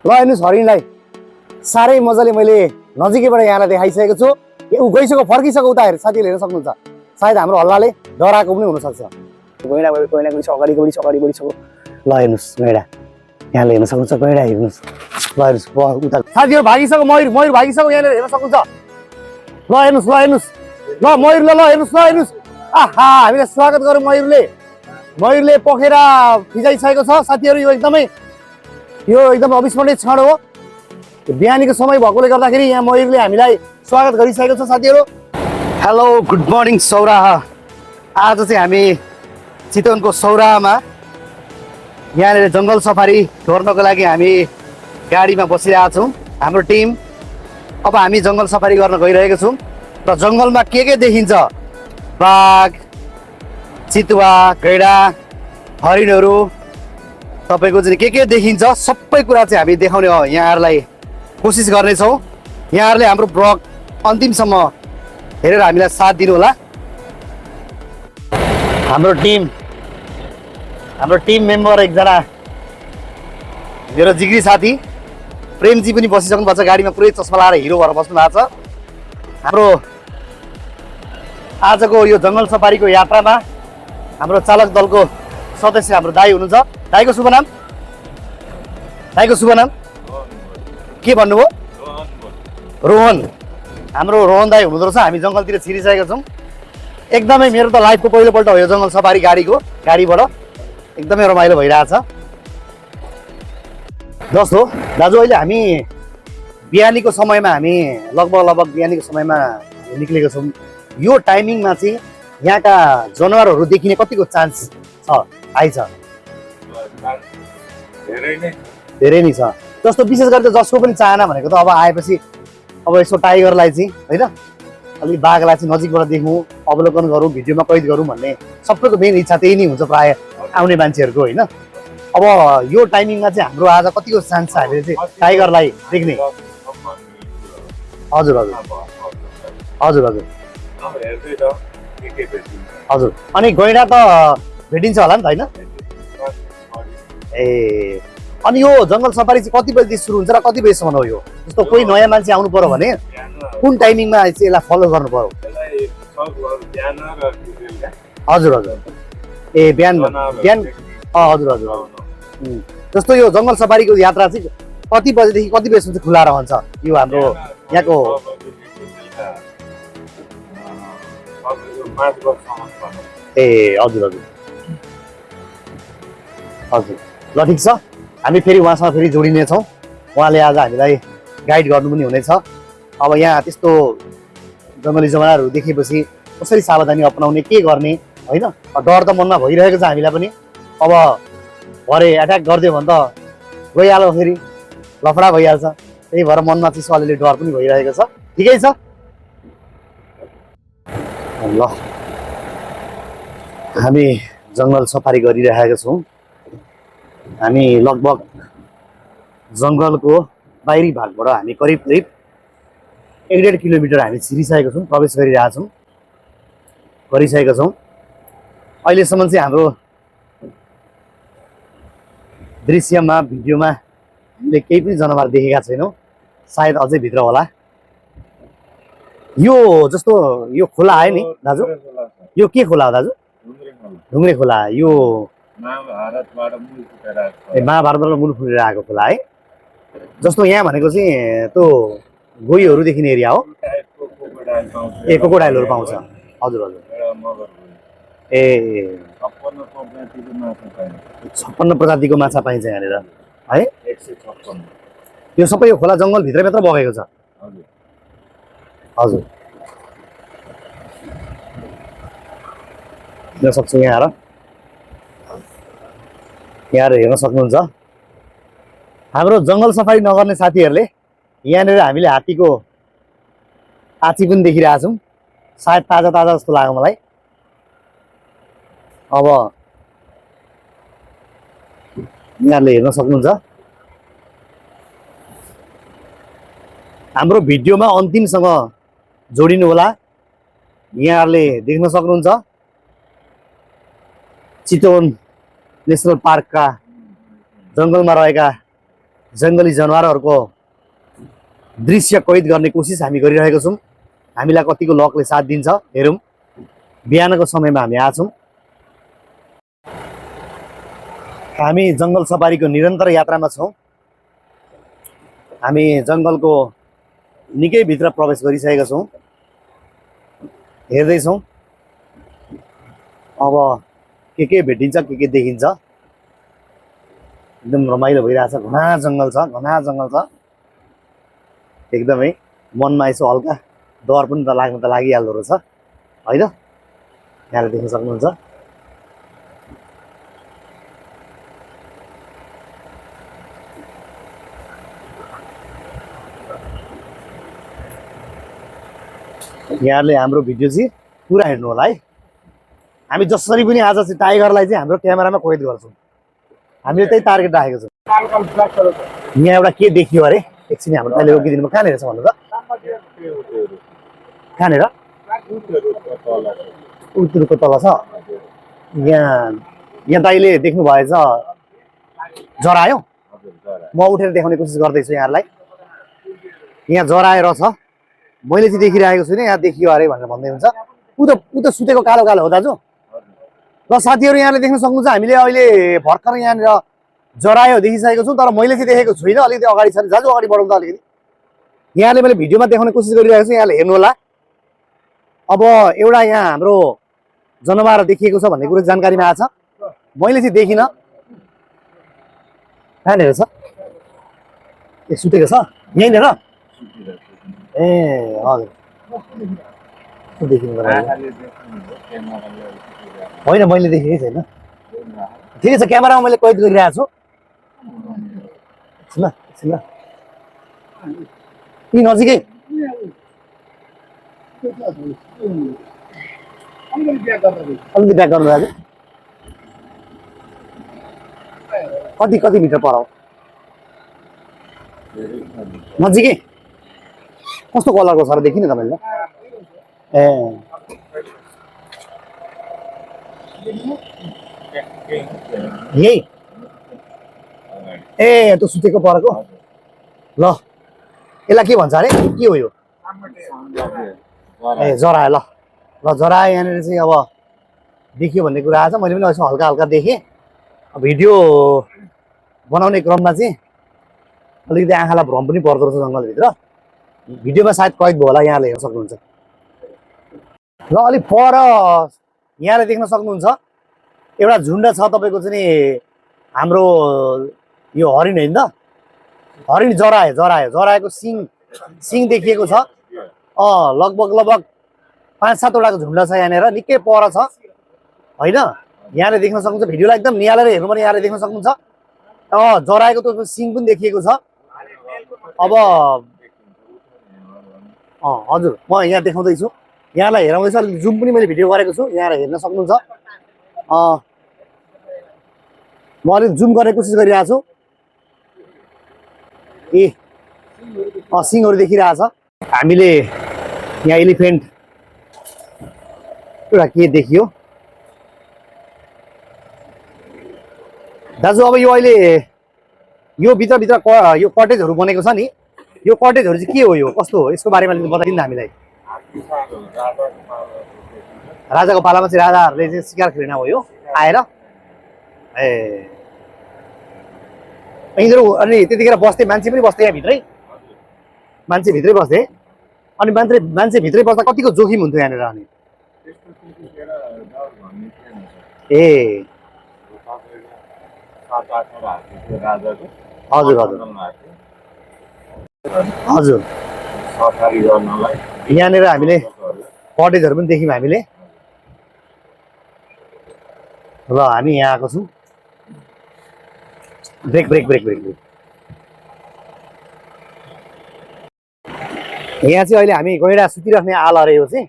ल हेर्नुहोस् हरिणलाई साह्रै मजाले मैले नजिकैबाट यहाँलाई देखाइसकेको छु। ऊ गइसक्यो, फर्किसक्यो उता हेर, साथीहरूले हेर्न सक्नुहुन्छ। सायद हाम्रो हल्लाले डराएको पनि हुनसक्छ। गैँडा गइसक्यो, अगाडि बढिसक्यो। ल हेर्नुहोस् गैँडा, यहाँले हेर्न सक्नुहुन्छ। गैँडा हेर्नुहोस्, ल हेर्नुहोस् उता साथीहरू भागिसक्यो। मयूर भागिसक्यो, यहाँले हेर्न सक्नुहुन्छ। ल हेर्नुहोस् ल मयूर ल हेर्नुहोस्। आहा, हामीले स्वागत गरौँ मयूरले पखेरा फिजाइसकेको छ साथीहरू। यो एकदम अविस्मरणीय क्षण हो। बिहानीको समय भएकोले गर्दाखेरि यहाँ मयूरले हामीलाई स्वागत गरिसकेको छ साथीहरू। Hello, good morning Sauraha. आज चाहिँ हामी चितवनको सौराहामा यहाँनिर जङ्गल सफारी गर्नको लागि हामी गाडीमा बसिरहेका छौँ। हाम्रो टिम अब हामी जङ्गल सफारी गर्न गइरहेको छौँ। र जङ्गलमा के देखिन्छ, बाघ, चितुवा, गैँडा, हरिणहरू, तपाईँको चाहिँ के देखिन्छ सबै कुरा चाहिँ हामी देखाउने यहाँहरूलाई कोसिस गर्नेछौँ। यहाँहरूले हाम्रो ब्लग अन्तिमसम्म हेरेर हामीलाई साथ दिनु होला। हाम्रो टिम मेम्बर एकजना मेरो जिग्री साथी प्रेमजी पनि बसिसक्नु भएको छ गाडीमा। पुरै चस्मा लाएर हिरो भएर बस्नु भएको छ। हाम्रो आजको यो जङ्गल सफारीको यात्रामा हाम्रो चालक दलको सदस्य हाम्रो दाई हुनुहुन्छ। दाईको शुभ नाम के भन्नुभयो? रोहन। हाम्रो रोहन दाई हुनुहुँदो रहेछ। हामी जङ्गलतिर छिरिसकेका छौँ। एकदमै मेरो त लाइफको पहिलोपल्ट हो यो जङ्गल सफारी गाडीबाट। एकदमै रमाइलो भइरहेछ। जस्तो दाजु अहिले हामी बिहानीको समयमा लगभग बिहानीको समयमा निक्लेको छौँ। यो टाइमिङमा चाहिँ यहाँका जनावरहरू देखिने कतिको चान्स छ? आइछ धेरै नै छ। जस्तो विशेष गरी त जसको पनि चाहना भनेको त अब आएपछि अब यसो टाइगरलाई चाहिँ होइन, अलिक बाघलाई चाहिँ नजिकबाट देख्नु, अवलोकन गरौँ, भिडियोमा कैद गरौँ भन्ने सबैको मेन इच्छा त्यही नै हुन्छ प्रायः आउने मान्छेहरूको होइन। अब यो टाइमिङमा चाहिँ हाम्रो आज कतिको चान्स छ हामीले चाहिँ टाइगरलाई देख्ने? हजुर। अनि गैँडा त भेटिन्छ होला नि त होइन? ए, अनि यो जङ्गल सफारी चाहिँ कति बजी सुरु हुन्छ र कति बजीसम्म हो यो? जस्तो कोही नयाँ मान्छे आउनु पर्यो भने कुन टाइमिङमा चाहिँ यसलाई फलो गर्नु पर्यो? हजुर। ए बिहान। हजुर। जस्तो यो जङ्गल सफारीको यात्रा चाहिँ कति बजीदेखि कति बजीसम्म चाहिँ खुला रहन्छ यो हाम्रो यहाँको? ए हजुर। ल ठिक छ, हामी फेरि उहाँसँग फेरि जोडिनेछौँ। उहाँले आज हामीलाई गाइड गर्नु पनि हुनेछ। अब यहाँ त्यस्तो जङ्गली जनावरहरू देखेपछि कसरी सावधानी अपनाउने, के गर्ने होइन, डर त मनमा भइरहेको छ हामीलाई पनि। अब भरे एट्याक गरिदियो भने त गइहाल्यो, फेरि लफडा भइहाल्छ। त्यही भएर मनमा चाहिँ अलिअलि डर पनि भइरहेको छ। ठिकै छ। ल हामी जङ्गल सफारी गरिरहेका छौँ। हामी लगभग जङ्गलको बाहिरी भागबाट हामी करिब 1.5 किलोमिटर हामी छिरिसकेका छौँ, प्रवेश गरिसकेका छौँ। अहिलेसम्म चाहिँ हाम्रो दृश्यमा भिडियोमा हामीले केही पनि जनावर देखेका छैनौँ। सायद अझै भित्र होला। यो जस्तो यो खोला आयो नि दाजु, यो के खोला हो दाजु? ढुङ्ग्रे खोला। यो महाभारतबाट मूल फुटेर आएको खोला है। जस्तो यहाँ भनेको चाहिँ त्यो गोहीहरू देखिने एरिया हो। ए क्रोकोडाइलहरू पाउँछ। हजुर। ए 56 प्रजातिको माछा पाइन्छ यहाँनिर है। 156। यो सबै यो खोला जङ्गलभित्र मात्र बगेको छ। हजुर। हेर्न सक्छु यहाँ हेर्न सक्नुहुन्छ। हाम्रो जङ्गल सफारी नगर्ने साथीहरूले यहाँनिर हामीले हात्तीको आँची पनि देखिरहेका छौँ। सायद ताजा जस्तो लाग्यो मलाई। अब यहाँले हेर्न सक्नुहुन्छ। हाम्रो भिडियोमा अन्तिमसँग जोडिनु होला। यहाँहरूले देख्न सक्नुहुन्छ चितवन नेसनल पार्कका जङ्गलमा रहेका जङ्गली जनावरहरूको दृश्य कैद गर्ने कोसिस हामी गरिरहेको छौँ। हामीलाई कतिको लकले साथ दिन्छ हेरौँ। बिहानको समयमा हामी आछौँ। हामी जङ्गल सफारीको निरन्तर यात्रामा छौँ। हामी जङ्गलको निकै भित्र प्रवेश गरिसकेका छौँ। हेर्दैछौँ अब के भेटिन्छ के देखिन्छ। एकदम रमाइलो भइरहेछ। घना जङ्गल छ एकदमै। मनमा यसो हल्का डर पनि त लागिहाल्दो रहेछ होइन। यहाँले देख्न सक्नुहुन्छ यहाँले हाम्रो भिडियो चाहिँ पुरा हेर्नु होला है। हामी जसरी पनि आज चाहिँ टाइगरलाई चाहिँ हाम्रो क्यामेरामा कैद गर्छौँ। हामीले त्यही टार्गेट राखेको छौँ। यहाँ एउटा के देखियो अरे एकछिन हाम्रो तैँले रोकिदिनु। कहाँनिर छ भन्नु त? कहाँनिर? उत्तरको तल छ। यहाँ दाइले देख्नु भएछ जरा आयो। म उठेर देखाउने कोसिस गर्दैछु यहाँलाई। यहाँ जरा आएर छ। मैले चाहिँ देखिरहेको छुइनँ। यहाँ देखियो अरे भनेर भन्दै हुन्छ। ऊ त सुतेको कालो कालो हो दाजु। र साथीहरू यहाँले देख्न सक्नुहुन्छ हामीले अहिले भर्खर यहाँनिर जरायो देखिसकेको छौँ। तर मैले चाहिँ देखेको छुइनँ। अलिकति अगाडि छ। दाजु अगाडि बढाउँ त अलिकति। यहाँले मैले भिडियोमा देखाउने कोसिस गरिरहेको छु। यहाँले हेर्नु होला। अब एउटा यहाँ हाम्रो जनावर देखिएको छ भन्ने कुरो जानकारीमा आछ। मैले चाहिँ देखिनँ। कहाँनिर छ? ए सुतेको छ यहीँनिर? ए हजुर देखिनु होइन मैले देखेकै छैन। ठिकै छ क्यामेरामा मैले कैद गरिरहेको छु। ल यी नजिकै अलिकति ब्याक गर्नु दाजु। कति मिटर पर हो? नजिकै कस्तो कलरको छ र देखिन तपाईँले? ए यही ए त्यो सुतेको परको ल। यसलाई के भन्छ अरे? के हो यो? ए जरा ल जरा यहाँनिर चाहिँ अब देखियो भन्ने कुरा आछ। मैले पनि यसो हल्का हल्का देखेँ। भिडियो बनाउने क्रममा चाहिँ अलिकति आँखालाई भ्रम पनि पर्दो रहेछ जङ्गलभित्र। भिडियोमा सायद कैद भयो होला। यहाँले हेर्न सक्नुहुन्छ। ल अलिक पर यहाँले देख्न सक्नुहुन्छ एउटा झुन्ड छ तपाईँको चाहिँ नि हाम्रो यो हरिण होइन त? हरिण जराएको सिङ देखिएको छ। लगभग 5-7 वटाको झुन्ड छ यहाँनिर। निकै पर छ होइन। यहाँले देख्न सक्नुहुन्छ। भिडियोलाई एकदम निहालेर हेर्नु पर्ने। यहाँले देख्न सक्नुहुन्छ जराएको त्यो सिङ पनि देखिएको छ। अब हजुर म यहाँ देखाउँदैछु। यहाँलाई हेराउँदैछु। अलिक जुम पनि मैले भिडियो गरेको छु। यहाँ हेर्न सक्नुहुन्छ। म अलिक जुम गर्ने कोसिस गरिरहेको छु। ए सिङहरू देखिरहेछ। हामीले यहाँ एलिफेन्ट एउटा के देखियो दाजु? अब यो अहिले यो भित्र यो कटेजहरू बनेको छ नि। यो कटेजहरू चाहिँ के हो? यो कस्तो हो? यसको बारेमा बताइदिनु न हामीलाई। राजाको पालामा चाहिँ राजाहरूले चाहिँ शिकार खेल्न हो यो आएर। ए यिनीहरू अनि त्यतिखेर बस्थे मान्छे पनि बस्थे यहाँ भित्रै? मान्छे भित्रै बस्थे। अनि मान्छे भित्रै बस्दा कतिको जोखिम हुन्थ्यो यहाँनिर? अनि ए हजुर यहाँनिर हामीले कटेजहरू पनि देख्यौँ हामीले। ल हामी यहाँ आएको छौँ। ब्रेक यहाँ चाहिँ अहिले हामी गैँडा सुतिराख्ने आल अरे यो चाहिँ।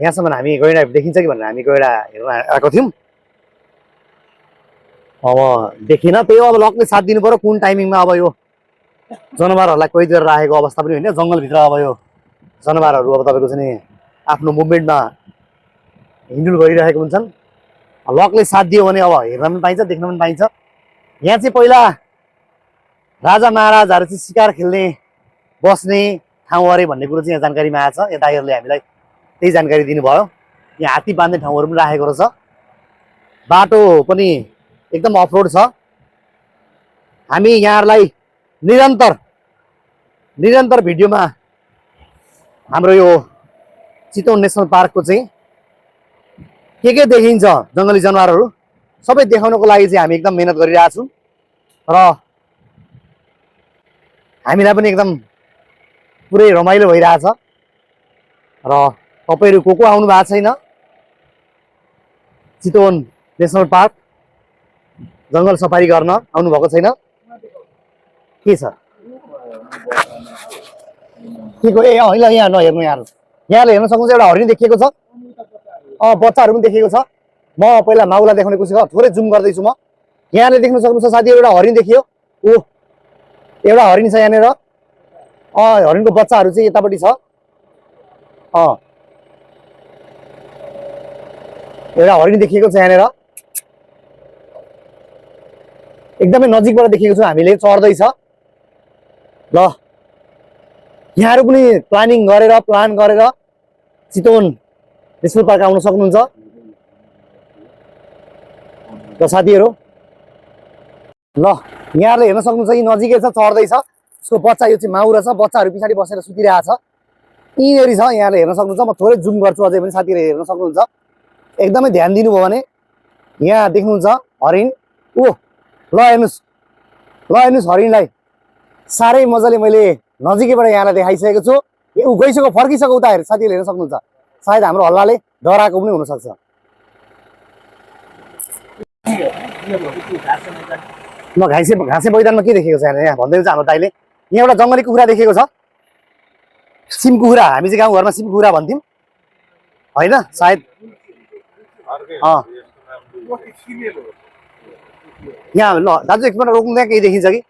यहाँसम्म हामी गैँडा देखिन्छ कि भनेर हामी गैँडा हेर्न आएको थियौँ। अब देखिन। त्यही अब लकले साथ दिनु पर्यो कुन टाइमिङमा। अब यो जनावरहरूलाई कैद गरेर राखेको अवस्था पनि होइन। जङ्गलभित्र अब यो जनावरहरू अब तपाईँको चाहिँ आफ्नो मुभमेन्टमा हिँडुल गरिरहेको हुन्छन्। लकले साथ दियो भने अब हेर्न पनि पाइन्छ, देख्न पनि पाइन्छ। यहाँ चाहिँ पहिला राजा महाराजाहरू चाहिँ शिकार खेल्ने बस्ने ठाउँ अरे भन्ने कुरो चाहिँ यहाँ जानकारीमा आएछ। यहाँ दाइहरूले हामीलाई त्यही जानकारी दिनुभयो। यहाँ हात्ती बाँध्ने ठाउँहरू पनि राखेको रहेछ। बाटो पनि एकदम अफरोड छ। हामी यहाँहरूलाई निरन्तर भिडियोमा हाम्रो यो चितवन नेसनल पार्कको चाहिँ के देखिन्छ जङ्गली जनावरहरू सबै देखाउनको लागि चाहिँ हामी एकदम मेहनत गरिरहेका छौँ र हामीलाई पनि एकदम पुरै रमाइलो भइरहेछ। र तपाईहरु को आउनु भएको छैन चितवन नेसनल पार्क जंगल सफारी गर्न आउनु भएको छैन के छ के को ए हैन यहाँ नहेर्नु यार यहाँले हेर्न सक्नुहुन्छ एउटा हरिण देखिएको छ बच्चाहरु पनि देखिएको छ। म पहिला माउला देखाउने कोसिस गर थोरै जुम गर्दै छु। म यहाँले देख्न सक्नुहुन्छ साथीहरु एउटा हरिण देखियो ओ एउटा हरिण छ यहाँनेर हरिणको बच्चाहरु चाहिँ यतापटि छ एउटा हरिण देखिएको छ यहाँनेर एकदमै नजिकबाट देखेको छु हामीले चढ्दै छ। ल यहाँहरु पनि प्लान गरेर चितवन नेसनल पार्क आउन सक्नुहुन्छ। ल साथीहरु ल यहाँले हेर्न सक्नुहुन्छ यी नजिकै छ चढ्दै छ उसको बच्चा यो चाहिँ माउरा छ बच्चाहरु पछाडी बसेर सुतिरहेको छ यिनेरी छ यहाँले हेर्न सक्नुहुन्छ। म थोरै जुम गर्छु अझै पनि साथीहरु हेर्न सक्नुहुन्छ एकदमै ध्यान दिनुभयो भने यहाँ देख्नुहुन्छ हरिण ओ ल हेर्नुस् हरिणलाई सारै मजाले मैले नजिकैबाट यहाँलाई देखाइसकेको छु। उ गइसक्यो फर्किसक्यो उता हेर साथीहरुले हेर्न सक्नुहुन्छ सायद हाम्रो हल्लाले डराएको पनि हुन सक्छ। म घाँसे मैदानमा के देखेको छ यहाँ भन्दै छ हाम्रो दाइले यहाँ एउटा जंगली कुखुरा देखेको छ सिम कुखुरा हामी चाहिँ गाउँघरमा सिम कुखुरा भन्थ्यौं हैन सायद यहाँ ल दाजु एकपल्ट रोक्नु त्यहाँ केही देखिन्छ कि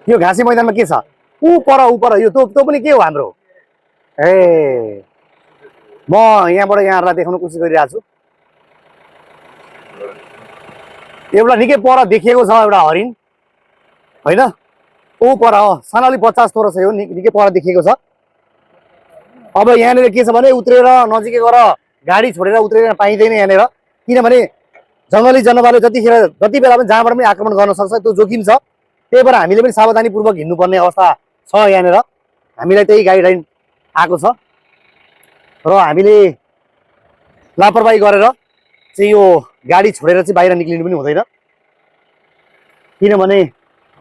यो घाँसे मैदानमा के छ ऊ पर यो तो पनि के हो हाम्रो ए म यहाँबाट यहाँहरुलाई देखाउन कोसिस गरिरहेको छु। एउटा निकै पर देखिएको छ एउटा हरिण हैन ऊ पर सानोली 50 तोरो छ यो निकै पर देखिएको छ। अब यहाँनिर के छ भने उत्रेर नजिकै गएर गाडी छोडेर उत्रेर पाइदैन यहाँनिर किनभने जंगली जनावरले जति बेला पनि जहाँबाट पनि आक्रमण गर्न सक्छ त्यो जोखिम छ। त्यही भएर हामीले पनि सावधानीपूर्वक हिँड्नुपर्ने अवस्था छ यहाँनिर हामीलाई त्यही गाइडलाइन आएको छ र हामीले लापरवाही गरेर चाहिँ यो गाडी छोडेर चाहिँ बाहिर निक्लिनु पनि हुँदैन किनभने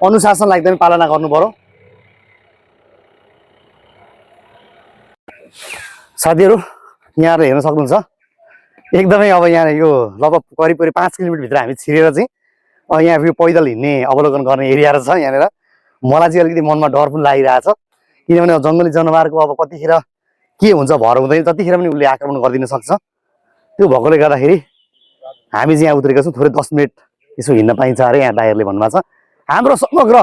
अनुशासनलाई एकदमै पालना गर्नु पर्यो। साथीहरु यहाँले हेर्न सक्नुहुन्छ एकदमै अब यहाँ यो लगभग करिब 5 किलोमिटर भित्र हामी छिरेर चाहिँ यहाँ यो पैदल हिँड्ने अवलोकन गर्ने एरिया छ यहाँनिर। मलाई चाहिँ अलिकति मनमा डर पनि लागिरहेछ किनभने जंगली जनावरको अब कतिखेर के हुन्छ भर हुँदैन जतिखेर पनि उसले आक्रमण गरिदिन सक्छ। त्यो भएकोले गर्दाखेरि हामी चाहिँ यहाँ उत्रेका छौँ थोरै 10 मिनेट यसो हिँड्न पाइन्छ अरे यहाँ दाइहरुले भन्नुभएको छ। हाम्रो समग्र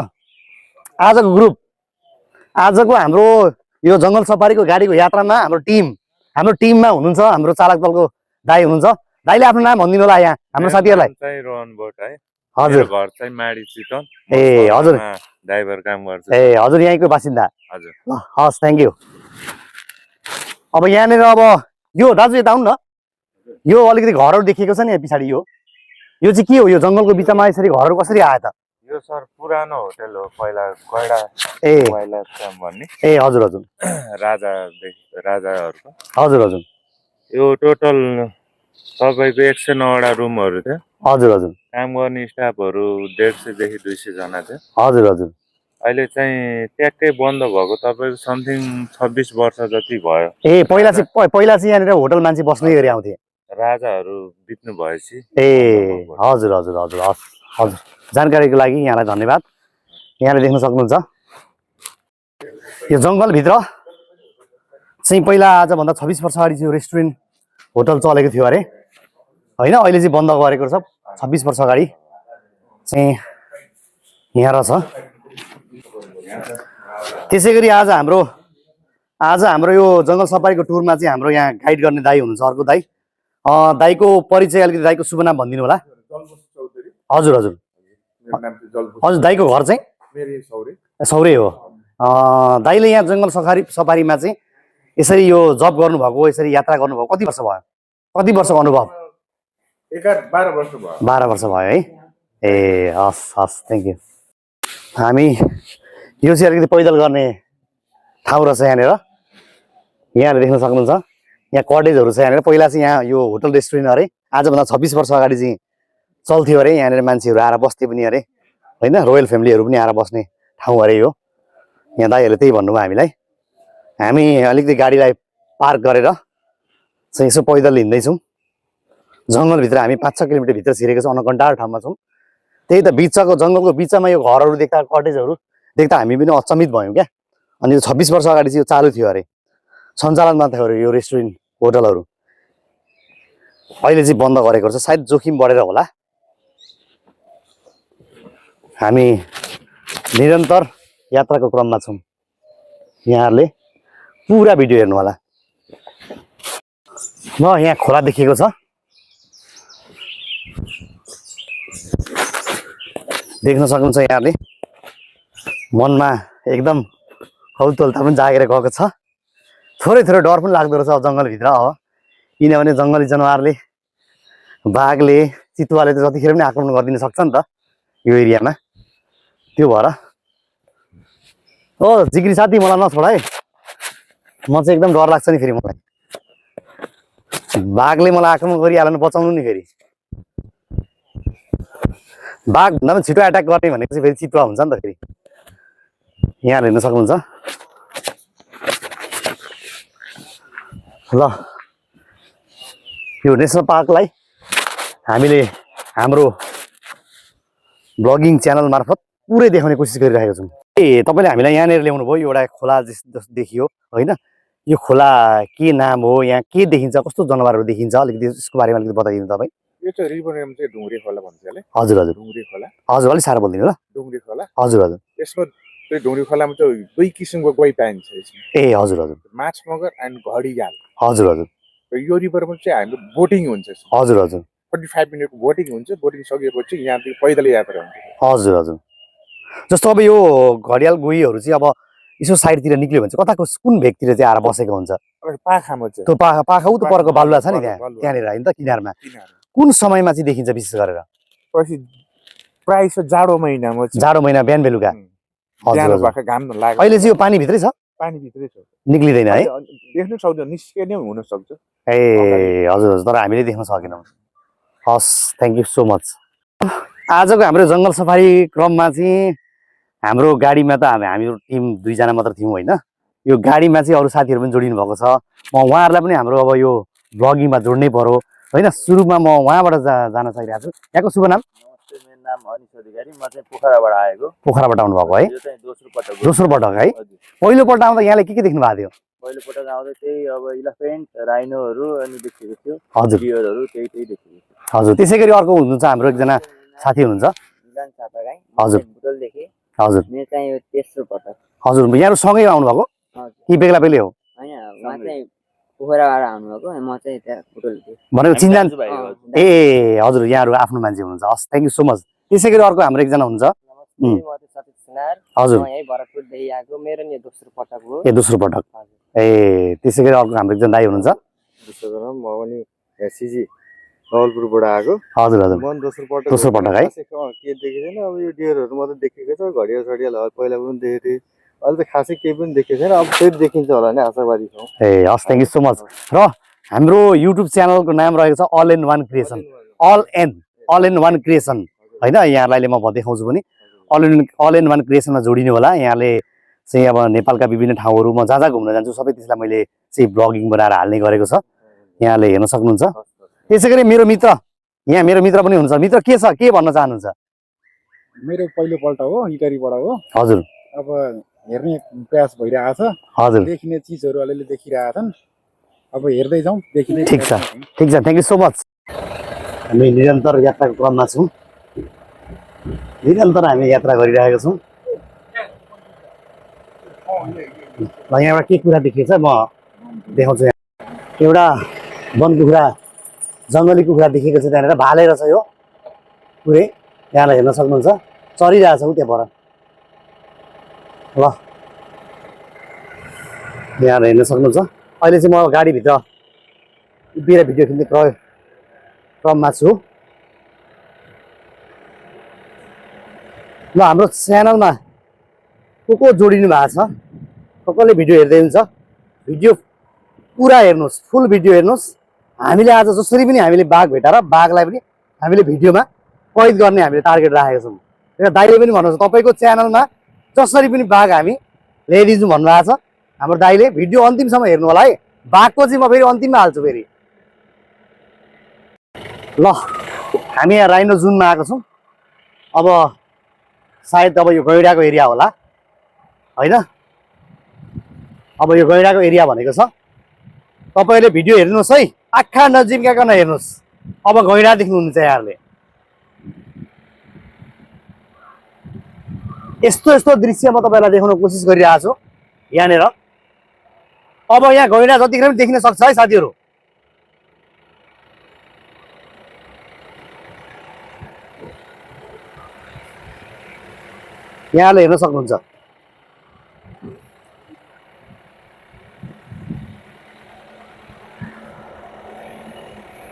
आजको हाम्रो यो जंगल सफारीको गाडीको यात्रामा हाम्रो टिममा हुनुहुन्छ हाम्रो चालक दलको दाइ हुनुहुन्छ। दाइले आफ्नो नाम भनिदिनु होला यहाँ हाम्रो साथीहरुलाई। चाहिँ रोहन बोट है हजुर घर चाहिँ माडी चितवन ए हजुर ड्राइभर काम गर्छु ए हजुर यहीँको बासिन्दा हजुर हस् थ्यांक यू। अब यहाँनिर अब यो दाजु यता आउनु न यो अलिकति घरहरु देखिएको छ नि पछाडी यो चाहिँ के हो यो जंगलको बिचमा यसरी घरहरु कसरी आए त यो सर पुरानो होटल हो पहिला गैडा ए पहिला काम भन्ने ए हजुर हजुर राजाहरुको हजुर यो टोटल तपाईको 109 वटा रुमहरु थियो हजुर काम गर्ने स्टाफहरु 150 देखि 200 जना थियो हजुर अहिले चाहिँ ट्याक्कै बन्द भएको तपाईको समथिङ 26 वर्ष जति भयो। ए पहिला चाहिँ यहाँनिर होटल मान्छे बस्नै गरी आउँथे राजाहरु बित्नु भएपछि ए हजुर जानकारीको लागि यहाँलाई धन्यवाद। यहाँले देख्न सक्नुहुन्छ यो जंगलभित्र चाहिँ पहिला आजभन्दा 26 वर्ष अगाडि चाहिँ रेस्टुरेन्ट होटल चलेको थियो अरे हैन अहिले चाहिँ बन्द गरेको छ 26 वर्ष अगाडि चाहिँ यहाँ रहेछ। त्यसैगरी आज हाम्रो यो जंगल सफारीको टुरमा चाहिँ हाम्रो यहाँ गाइड गर्ने दाइ हुनुहुन्छ अर्को दाइको परिचय अलिकति दाइको शुभ नाम भनिदिनु होला। हजुर मेरो नाम चाहिँ जलभूषण हजुर दाइको घर चाहिँ मेरो यही सौरे सौरे हो दाइले यहाँ जङ्गल सफारीमा चाहिँ यसरी यो जब गर्नुभएको यसरी यात्रा गर्नुभएको कति वर्ष भयो कति वर्षको अनुभव 12 वर्ष भयो 12 वर्ष भयो है ए हस् हस् थ्याङ्क यू हामी यो चाहिँ अलिकति पैदल गर्ने ठाउँ रहेछ यहाँनिर यहाँले देख्न सक्नुहुन्छ यहाँ कटेजहरू छ यहाँनिर पहिला चाहिँ यहाँ यो होटल रेस्टुरेन्ट अरे आजभन्दा 26 वर्ष अगाडि चाहिँ चल्थ्यो अरे यहाँनिर मान्छेहरू आएर बस्थे पनि अरे होइन रोयल फ्यामिलीहरू पनि आएर बस्ने ठाउँ अरे यो यहाँ दाइहरूले त्यही भन्नुभयो हामीलाई हामी अलिकति गाडीलाई पार्क गरेर चाहिँ यसो पैदल हिँड्दैछौँ जङ्गलभित्र हामी 5-6 किलोमिटर भित्र छिरेको छौँ अनकन्टार ठाउँमा छौँ त्यही त बिचको जङ्गलको बिचमा यो घरहरू देख्दा कटेजहरू देख्दा हामी पनि अचम्मित भयौँ क्या अनि 26 वर्ष अगाडि चाहिँ यो चालु थियो अरे सञ्चालनमा थियो अरे यो रेस्टुरेन्ट होटलहरू अहिले चाहिँ बन्द गरेको रहेछ सायद जोखिम बढेर होला हामी निरन्तर यात्राको क्रममा छौँ यहाँहरूले पुरा भिडियो हेर्नु होला ल यहाँ खोला देखिएको छ देख्न सक्नुहुन्छ यहाँले मनमा एकदम कौतूहलता पनि जागेर गएको छ थोरै थोरै डर पनि लाग्दो रहेछ जङ्गलभित्र अब किनभने जङ्गली जनावरले बाघले चितुवाले त जतिखेर पनि आक्रमण गरिदिन सक्छ नि त यो एरियामा त्यो भएर ओ जिग्री साथी मलाई नछोड है म चाहिँ एकदम डर लाग्छ नि फेरि मलाई बाघले मलाई आक्रमण गरिहाल्नु बचाउनु नि फेरि बाघ भन्दा पनि छिटो एट्याक गर्ने भनेको चाहिँ फेरि चितुवा हुन्छ नि त फेरि यहाँ हेर्न सक्नुहुन्छ ल यो नेसनल पार्कलाई हामीले हाम्रो ब्लगिङ च्यानल मार्फत पुरै देखाउने कोसिस गरिरहेको छौँ ए तपाईँले हामीलाई यहाँनिर ल्याउनु भयो एउटा खोला जस्तो देखियो होइन यो खोला के नाम हो यहाँ के देखिन्छ कस्तो जनावरहरू देखिन्छ अलिकति यसको बारेमा अलिकति बताइदिनु तपाईँ यो चाहिँ रिभर नेम चाहिँ ढुङ्ग्रे खोला भन्छ यसले हजुर हजुर ढुङ्ग्रे खोला हजुर अलिक साह्रो बोलिदिनु ल ढुङ्ग्रे खोला हजुर हजुर यसमा त्यो ढुङ्ग्रे खोलामा चाहिँ 2 किसिमको गई पाइन्छ यसमा ए हजुर हजुर माछ मगर एन्ड घडियाल हजुर हजुर यो रिभरमा चाहिँ हाम्रो बोटिङ हुन्छ हजुर हजुर 45 मिनटको बोटिङ हुन्छ बोटिङ सकेपछि यहाँदेखि पैदल यात्रा हुन्छ हजुर हजुर जस्तो अब यो घडियाल गोहीहरू चाहिँ अब यसो साइडतिर निक्ल्यो भने चाहिँ कताको कुन भेगतिर चाहिँ आएर बसेको हुन्छ अब पाखामा चाहिँ त्यो पाखा उ त परको बालुवा छ नि त्यहाँ बालुवा। त्यहाँनिर होइन त किनारमा किनारमा कुन समयमा चाहिँ देखिन्छ विशेष गरेर पछि प्रायः जस्तो जाडो महिनामा चाहिँ जाडो महिना बिहान बेलुका हजुर बिहान हजुर भएका घाम नलाग्छ अहिले चाहिँ यो पानीभित्रै छ पानीभित्रै छ निक्लिँदैन है देख्नु सक्दैन निस्के नै हुन सक्छ ए हजुर हजुर तर हामीले देख्न सकेनौँ हस् थ्याङ्क यू सो मच आजको हाम्रो जङ्गल सफारी क्रममा चाहिँ हाम्रो गाडीमा त हाम्रो टिम 2 जना मात्र थियौँ होइन यो गाडीमा चाहिँ अरू साथीहरू पनि जोडिनु भएको छ म उहाँहरूलाई पनि हाम्रो अब यो ब्लगिङमा जोड्नै पर्यो होइन सुरुमा म उहाँबाट जान सकिरहेको छु यहाँको शुभ नाम नमस्ते मेरो नाम अनिश अधिकारी म चाहिँ पोखराबाट आएको पोखराबाट आउनुभएको है यो चाहिँ दोस्रो पटक है हजुर पहिलोपल्ट आउँदा यहाँले के देख्नु भएको थियो पहिलो पटक आउँदा चाहिँ अब इलेफेन्ट राइनोहरू अनि देखेको थियो हजुर डियरहरू त्यही देखेको थियो हजुर त्यसै गरी अर्को हुनुहुन्छ हाम्रो एकजना साथी हुनुहुन्छ मिलन चापागाई हजुर। बुटल देखेँ हजुर मेरो चाहिँ यो तेस्रो पटक हजुर यहाँहरू सँगै आउनुभएको हजुर कि बेग्ला बेग्लै हो होइन उहाँ चाहिँ पोखराबाट आउनुभएको म चाहिँ त्यहाँ बुटल थिएँ भनेको चिन्जान अँ, ए हजुर यहाँहरू आफ्नो मान्छे हुनुहुन्छ हस् थ्याङ्क यू सो मच त्यसै गरी अर्को हाम्रो एकजना हुनुहुन्छ नमस्ते म चाहिँ सतीश सुनार हजुर म यही भरतपुरदेखि आएको मेरो नि दोस्रो पटक हो ए दोस्रो पटक हजुर ए त्यसै गरी अर्को हाम्रो एकजना दाइ हुनुहुन्छ विश्वकर्म म पनि सिजी नवलपुरबाट आएको हजुर हजुर मन दोस्रो पटक है के देखेको छैन अब यो डियरहरू मात्रै देखेको छ घडियाल सडियाल पहिला पनि देखेको थिएँ अहिले त खासै केही पनि देखेको छैन अब फेरि देखिन्छ होला नि आशावादी छौँ ए हस् थ्याङ्क यू सो मच र हाम्रो युट्युब च्यानलको नाम रहेको छ all in one creation all in one creation होइन यहाँलाई म देखाउँछु पनि अल इन वान क्रिएसनमा जोडिनु होला यहाँले चाहिँ अब नेपालका विभिन्न ठाउँहरू म जहाँ जहाँ घुम्न जान्छु सबै त्यसलाई मैले चाहिँ ब्लगिङ बनाएर हाल्ने गरेको छ यहाँले हेर्न सक्नुहुन्छ त्यसै गरी मेरो मित्र यहाँ मेरो मित्र पनि हुन्छ मित्र के छ के भन्न चाहनुहुन्छ मेरो पहिलोपल्ट हो इटरीबाट हो हजुर अब हेर्ने प्रयास भइरहेको छ हजुर देखिने चिजहरू अलिअलि देखिरहेका छन् अब हेर्दै जाउँ देखिँदै ठिक छ थ्याङ्क यू सो मच हामी निरन्तर यात्राको क्रममा छौँ निरन्तर हामी यात्रा गरिरहेका छौँ ल यहाँबाट के कुरा देखिन्छ म देखाउँछु एउटा वन कुखुरा जङ्गली कुखुरा देखेको छ त्यहाँनिर भालेर छ यो पुरै यहाँलाई हेर्न सक्नुहुन्छ चरिरहेछ उ त्यहाँ पर ल यहाँ हेर्न सक्नुहुन्छ अहिले चाहिँ म गाडीभित्र उभिएर भिडियो खिच्ने क्रममा छु ल हाम्रो च्यानलमा को जोडिनु भएको छ कसले भिडियो हेर्दै हुन्छ भिडियो पुरा हेर्नुहोस् फुल भिडियो हेर्नुहोस् हामीले आज जसरी पनि हामीले बाघ भेटाएर बाघलाई पनि हामीले भिडियोमा कैद गर्ने हामीले टार्गेट राखेका छौँ र दाइले पनि भन्नुहुन्छ तपाईँको च्यानलमा जसरी पनि बाघ हामी ल्याइदिन्छौँ भन्नुभएको छ हाम्रो दाइले भिडियो अन्तिमसम्म हेर्नु होला है बाघको चाहिँ म फेरि अन्तिममा हाल्छु फेरि ल हामी यहाँ राइनो जुनमा आएको छौँ अब सायद अब यो गैँडाको एरिया होला होइन अब यो गैँडाको एरिया भनेको छ तपाईँहरूले भिडियो हेर्नुहोस् है आँखा नजिम्काइकन हेर्नुहोस् अब गैँडा देख्नुहुन्छ यहाँहरूले यस्तो यस्तो दृश्य म तपाईँलाई देखाउन कोसिस गरिरहेको छु यहाँनिर अब यहाँ गैँडा जतिखेर पनि देखिन सक्छ है साथीहरू यहाँले हेर्न सक्नुहुन्छ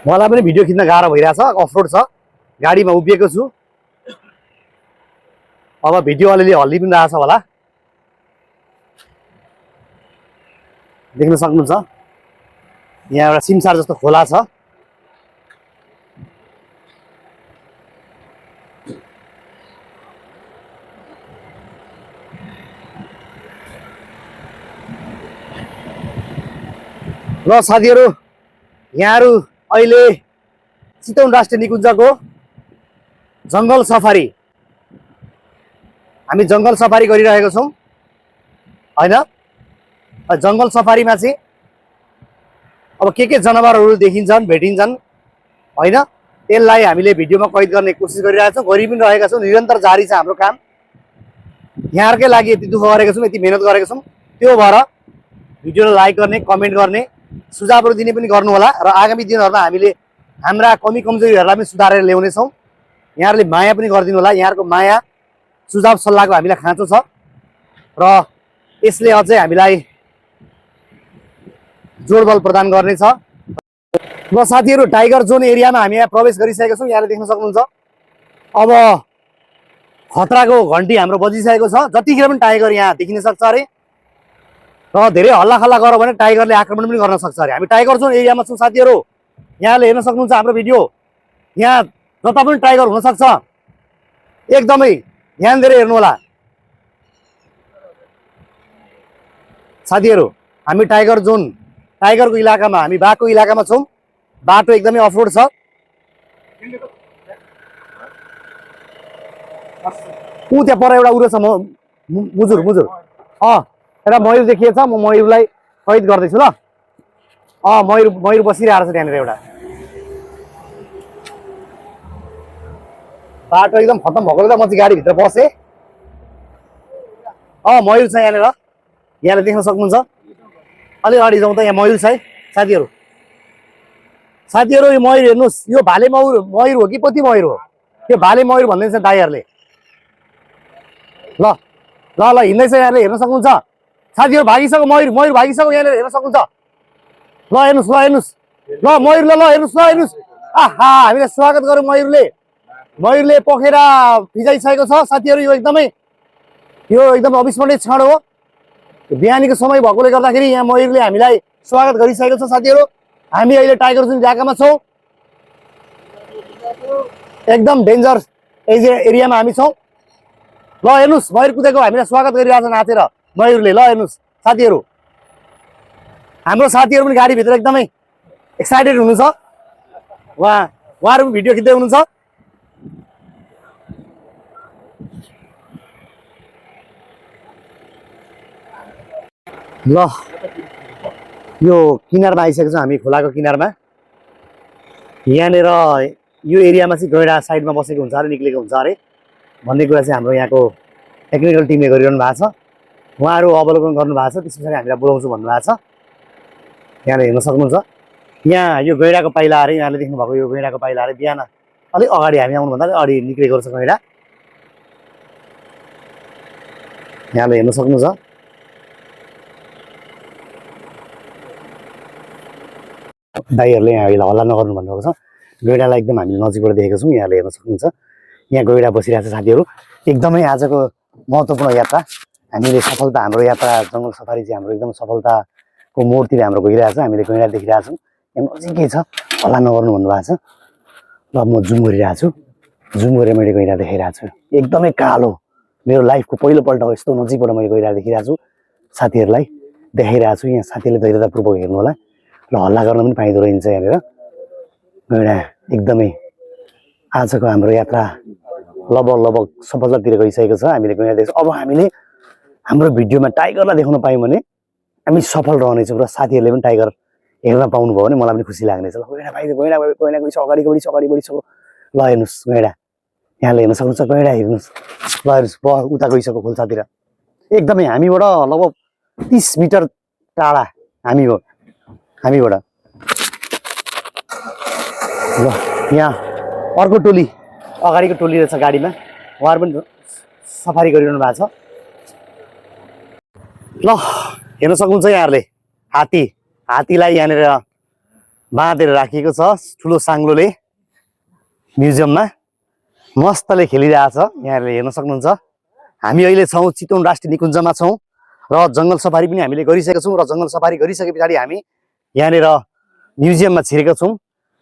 मलाई पनि भिडियो खिच्न गाह्रो भइरहेछ अफरोड छ गाडीमा उभिएको छु अब भिडियो अलिअलि हल्ली पनि रहेछ होला देख्न सक्नुहुन्छ यहाँ एउटा सिमसार जस्तो खोला छ ल साथीहरू यहाँहरू अहिले चितवन राष्ट्रिय निकुञ्जको जङ्गल सफारी हामी जङ्गल सफारी गरिरहेको छौँ होइन जङ्गल सफारीमा चाहिँ अब के जनावरहरू देखिन्छन् भेटिन्छन् होइन त्यसलाई हामीले भिडियोमा कैद गर्ने कोसिस गरिरहेका छौँ गरि पनि रहेका छौँ निरन्तर जारी छ हाम्रो काम यहाँहरूकै लागि यति दुःख गरेका छौँ यति मेहनत गरेका छौँ त्यो भएर भिडियोलाई लाइक गर्ने कमेन्ट गर्ने सुझावहरू दिने पनि गर्नु होला र आगामी दिनहरुमा हामीले हाम्रा कमी कमजोरीहरूलाई पनि सुधारेर ल्याउने छौं यहाँहरुले माया पनि गरिदिनु होला यहाँहरुको माया सुझाव सल्लाहको हामीलाई खाँचो छ र यसले अझै हामीलाई जोडबल प्रदान गर्ने छ ल साथीहरु टाइगर जोन एरियामा हामी यहाँ प्रवेश गरिसकेका छौं यहाँले देख्न सक्नुहुन्छ अब खतराको घण्टी हाम्रो बजिसकेको छ जतिखेर पनि टाइगर यहाँ देखिन सक्छ अरे र धेरै हल्ला खल्ला गर्यो भने टाइगरले आक्रमण पनि गर्न सक्छ अरे हामी टाइगर जोन एरियामा छौं साथीहरु यहाँले हेर्न सक्नुहुन्छ हाम्रो भिडियो यहाँ जता पनि टाइगर हुन सक्छ एकदमै ध्यान दिएर हेर्नु होला साथीहरु हामी टाइगर जोन टाइगरको इलाकामा हामी बाघको इलाकामा छौं बाटो एकदमै अफरोड छ उ त्यहाँ पर एउटा उरो छ मुजुर मुजुर एउटा मयूर देखिएछ म मयूरलाई कैद गर्दैछु ल मयूर मयूर बसिरहेको छ त्यहाँनिर एउटा बाटो एकदम खतम भएकोले त म चाहिँ गाडीभित्र बसेँ मयूर छ यहाँनिर यहाँले देख्न सक्नुहुन्छ अलि अगाडि जाउँ त यहाँ मयूर छ है साथीहरु यो मयूर हेर्नुस् यो भाले मयूर हो कि पोथी मयूर हो त्यो भाले मयूर भन्दैछ दाइहरुले ल ल ल हिँड्दैछ यहाँले हेर्न सक्नुहुन्छ साथीहरु भागिसक्यो मयूर मयूर भागिसक्यो यहाँले हेर्न सक्नुहुन्छ ल हेर्नुस् ल मयूर ल हेर्नुस् आहा हामीले स्वागत गर्यौं मयूरले पोखेरा भिजाइसकेको छ साथीहरु यो एकदम अविस्मरणीय क्षण हो बिहानीको समय भएकोले गर्दाखेरि यहाँ मयूरले हामीलाई स्वागत गरिसकेको छ साथीहरु हामी अहिले टाइगर जोन इलाकामा छौं एकदम डेन्जर एरियामा हामी छौं ल हेर्नुस् मयूर कुदेको हामीलाई स्वागत गरिरहेछ नाचेर मयूरले ल हेर्नुस् साथीहरु हाम्रो साथीहरु पनि गाडी भित्र एकदमै एक्साइटेड हुनुहुन्छ उहाँहरु पनि भिडियो खिच्दै हुनुहुन्छ ल यो किनारमा आइसकेको छ हामी खोलाको किनारमा यहाँनिर यो एरियामा चाहिँ गैडा साइडमा बसेको हुन्छ अरे निक्लेको हुन्छ अरे भन्ने कुरा चाहिँ हाम्रो यहाँको टेक्निकल टिमले गरिरहनु भएको छ उहाँहरु अवलोकन गर्नु भएको छ त्यसपछि हामीलाई बोलाउँछु भन्नु भएको छ यहाँले हेर्न सक्नुहुन्छ यहाँ यो गैडाको पाइला अरे यहाँले देख्नु भएको यो गैडाको पाइला अरे बिहान अलि अगाडि हामी आउनुभन्दा अगाडि निक्लेको छ गैडा यहाँले हेर्न सक्नुहुन्छ दाइहरूले यहाँ अहिले हल्ला नगर्नु भन्नुभएको छ गैँडालाई एकदम हामीले नजिकबाट देखेको छौँ यहाँले हेर्न सक्नुहुन्छ यहाँ गैँडा बसिरहेको छ साथीहरू एकदमै आजको महत्त्वपूर्ण यात्रा हामीले सफलता हाम्रो यात्रा जङ्गल सफारी चाहिँ हाम्रो एकदम सफलताको मोडतिर हाम्रो गइरहेको छ हामीले गैँडा देखिरहेको छौँ यहाँ नजिकै छ हल्ला नगर्नु भन्नुभएको छ ल म जुम गरिरहेको छु जुम गरेर मैले गैँडा देखाइरहेको छु एकदमै कालो मेरो लाइफको पहिलोपल्ट हो यस्तो नजिकबाट मैले गइरहेको देखिरहेको छु साथीहरूलाई देखाइरहेको छु यहाँ साथीहरूले धैर्यतापूर्वक हेर्नु होला ल हल्ला गर्न पनि पाइँदो रहेछ यहाँनिर गैँडा एकदमै आजको हाम्रो यात्रा लगभग सफलतातिर गइसकेको छ हामीले गैँडा देख्छौँ अब हामीले हाम्रो भिडियोमा टाइगरलाई देखाउन पायौँ भने हामी सफल रहनेछौँ र साथीहरूले पनि टाइगर हेर्न पाउनुभयो भने मलाई पनि खुसी लाग्नेछ ल गैँडा पाइदियो गैँडा गइसक्यो अगाडि बढिसक्यो ल हेर्नुहोस् गैँडा यहाँले हेर्न सक्नुहुन्छ गैँडा हेर्नुहोस् ल हेर्नुहोस् उता गइसक्यो खोल्सातिर एकदमै हामीबाट लगभग 30 मिटर टाढा हामीबाट ल यहाँ अर्को टोली अगाडिको टोली रहेछ गाडीमा उहाँहरू पनि सफारी गरिरहनु भएको छ ल हेर्न सक्नुहुन्छ यहाँहरूले हात्तीलाई यहाँनिर बाँधेर राखिएको छ ठुलो साङ्लोले म्युजियममा मस्तले खेलिरहेछ यहाँहरूले हेर्न सक्नुहुन्छ हामी अहिले छौँ चितवन राष्ट्रिय निकुञ्जमा छौँ र जङ्गल सफारी पनि हामीले गरिसकेका छौँ र जङ्गल सफारी गरिसके पछाडि हामी यहाँनिर म्युजियममा छिरेका छौँ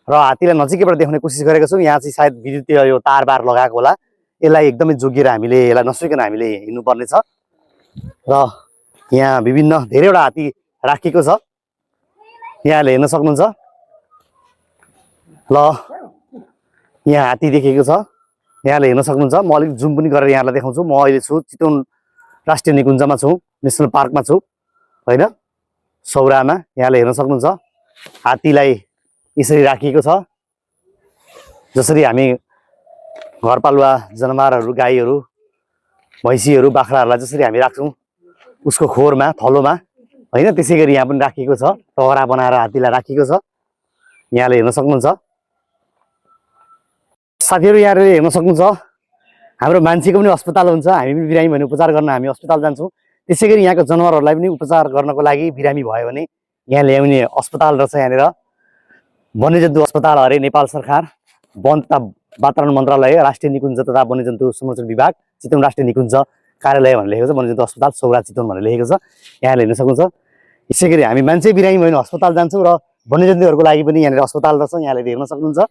र हात्तीलाई नजिकैबाट देखाउने कोसिस गरेका छौँ यहाँ चाहिँ सायद विद्युतीय यो तारबार लगाएको होला यसलाई एकदमै जोगिएर हामीले यसलाई नसुइकन हामीले हिँड्नुपर्ने छ र यहाँ विभिन्न धेरैवटा हात्ती राखिएको छ यहाँले हेर्न सक्नुहुन्छ ल यहाँ हात्ती देखेको छ यहाँले हेर्न सक्नुहुन्छ म अलिक जुम पनि गरेर यहाँलाई देखाउँछु म अहिले छु चितवन राष्ट्रिय निकुञ्जमा छु नेसनल पार्कमा छु होइन सौरामा यहाँले हेर्न सक्नुहुन्छ हात्तीलाई यसरी राखिएको छ जसरी हामी घरपालुवा जनावरहरू गाईहरू भैँसीहरू बाख्राहरूलाई जसरी हामी राख्छौँ उसको खोरमा थलोमा होइन त्यसै गरी यहाँ पनि राखिएको छ टहरा बनाएर हात्तीलाई राखिएको छ यहाँले हेर्न सक्नुहुन्छ साथीहरू यहाँले हेर्न सक्नुहुन्छ हाम्रो मान्छेको पनि अस्पताल हुन्छ हामी पनि बिरामी भने उपचार गर्न हामी अस्पताल जान्छौँ त्यसै गरी यहाँको जनावरहरूलाई पनि उपचार गर्नको लागि बिरामी भयो भने यहाँ ल्याउने अस्पताल रहेछ यहाँनिर वन्यजन्तु अस्पताल अरे नेपाल सरकार वन तथा वातावरण मन्त्रालय राष्ट्रिय निकुञ्ज तथा वन्यजन्तु संरक्षण विभाग चितवन राष्ट्रिय निकुञ्ज कार्यालय भनेर लेखेको छ वन्यजन्तु अस्पताल सौरा चितवन भनेर लेखेको छ यहाँले हेर्न सक्नुहुन्छ यसै गरी हामी मान्छे बिरामी भयो भने अस्पताल जान्छौँ र वन्यजन्तुहरूको लागि पनि यहाँनिर अस्पताल रहेछ यहाँले हेर्न सक्नुहुन्छ